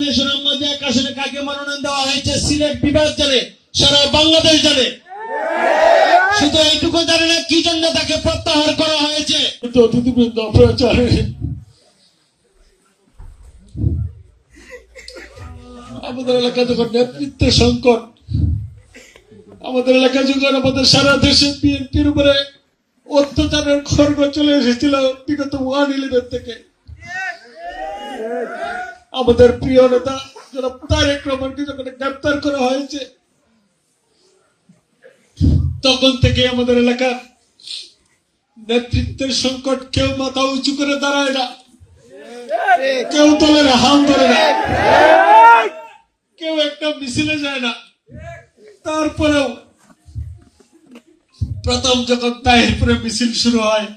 জানে, সুনামগঞ্জে এক আসনে কাকে মনোনয়ন দেওয়া হয়েছে সিলেট বিভাগ জানে, সারা বাংলাদেশ জানে। শুধু এইটুকু জানে না কি জন্য তাকে প্রত্যাহার করা হয়েছে। অতিথিবৃন্দ, আপনারা জানেন আমাদের এলাকা যখন নেতৃত্বের সংকট, আমাদের এলাকা যখন আমাদের সারা দেশে বিএনপির উপরে অত্যাচারের খড়গ চলে এসেছিল বিগত 1/11 থেকে, আমাদের প্রিয় নেতা জনাব তারেক রহমানকে যখন গ্রেপ্তার করা হয়েছে, তখন থেকে আমাদের এলাকার নেতৃত্বের সংকট, কেউ মাথা উঁচু করে দাঁড়ায় না, কেউ দলের হাল ধরে না, কেউ একটা মিছিলে যায় না। তারপরেও প্রথম যখন তাহিরপুরে মিছিল শুরু হয়,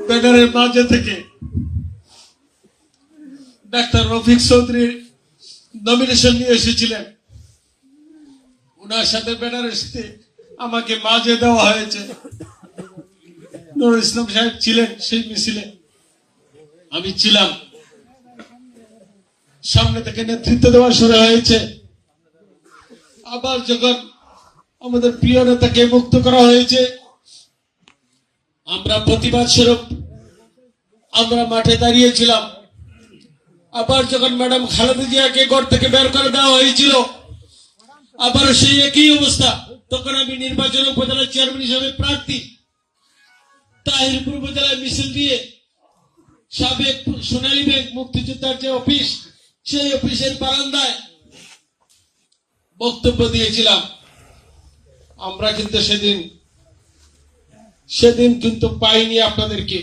ব্যানারের মাঝে থেকে ডাক্তার রফিক চৌধুরী নমিনেশন নিয়ে এসেছিলেন, উনার সাথে ব্যানারের সাথে আমাকে মাঝে দেওয়া হয়েছে। নুরুল ইসলাম সাহেব ছিলেন সেই মিছিলে, আমি ছিলাম। সামনে থেকে নেতৃত্ব দেওয়া শুরু হয়েছে। আবার যখন আমাদের প্রিয় নেতাকে মুক্ত করা হয়েছে, আমরা প্রতিবাদ স্বরূপ আমরা মাঠে দাঁড়িয়েছিলাম। আবার যখন ম্যাডাম খালেদা জিয়াকে ঘর থেকে বের করে দেওয়া হয়েছিল, আবার সেই একই অবস্থা। তখন আমি নির্বাচন উপজেলা চেয়ারম্যান হিসেবে প্রার্থী। তাহিরপুর উপজেলায় মিছিল দিয়ে সাবেক সোনালী ব্যাংক মুক্তিযোদ্ধার যে অফিস, সেই অফিসের বারান্দায় বক্তব্য দিয়েছিলাম। আমরা কিন্তু সেদিন কিন্তু পাইনি আপনাদেরকে।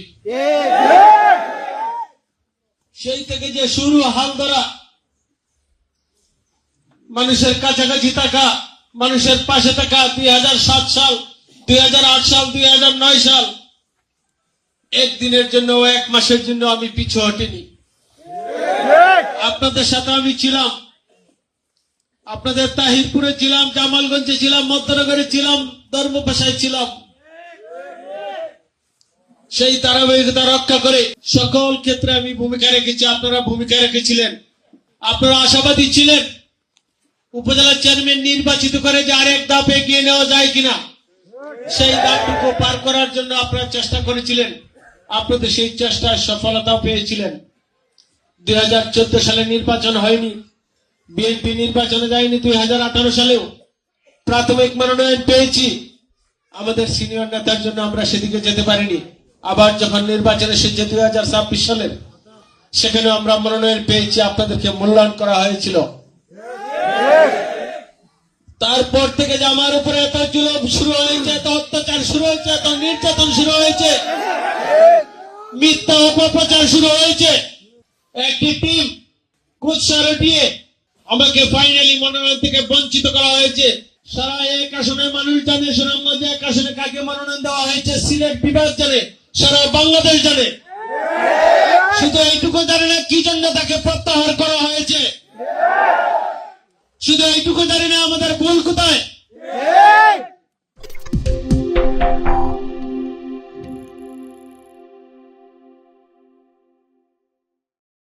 সেই থেকে যে শুরু হাল ধরা, মানুষের কাছাকাছি থাকা, মানুষের পাশে থাকা, 2007 সাল, 2008 সাল, 2009 সাল, একদিনের জন্য, এক মাসের জন্য আমি পিছু হটিনি। আপনাদের সাথে আমি ছিলাম। আপনাদের তাহিরপুরে ছিলাম, জামালগঞ্জে ছিলাম, মধ্যনগরে ছিলাম, ধর্মপাশায় ছিলাম। সেই ধারাবাহিকতা রক্ষা করে সকল ক্ষেত্রে আমি ভূমিকা রেখেছি, আপনারা ভূমিকা রেখেছিলেন। আপনারা আশাবাদী ছিলেন উপজেলা চেয়ারম্যান নির্বাচিত করে যে আরেক ধাপ এগিয়ে নেওয়া যায় কিনা, সেই ধাপটুকু পার করার জন্য আপনারা চেষ্টা করেছিলেন। আপনাদের সেই চেষ্টায় সফলতাও পেয়েছিলেন। 2014 সালে নির্বাচন হয়নি, বিএনপি নির্বাচনে যায়নি। 2018 সালেও প্রাথমিক মনোনয়ন পেয়েছি। আমাদের সিনিয়র নেতার জন্য আমরা সেদিকে যেতে পারিনি। আবার যখন নির্বাচন এসেছে 2026 সালের, সেখানেও আমরা মনোনয়ন পেয়েছি, আপনাদেরকে মূল্যায়ন করা হয়েছিল। তারপর থেকে যে আমার উপরে এত জুলুম শুরু হয়েছে, এত অত্যাচার শুরু হয়েছে, এত নির্যাতন শুরু হয়েছে, মিথ্যা অপপ্রচার শুরু হয়েছে, একটি টিম কুৎসা রটিয়ে আমাকে ফাইনালি মনোনয়ন থেকে বঞ্চিত করা হয়েছে। সারা এক আসনে মানুষ জানে, সুনামগঞ্জে এক আসনে কাকে মনোনয়ন দেওয়া হয়েছে সিলেট বিভাগ জানে, সারা বাংলাদেশ জানে। শুধু এইটুকু জানে না কি জন্য তাকে প্রত্যাহার করা হয়েছে। শুধু এইটুকু জানি না আমাদের ভুল কোথায়।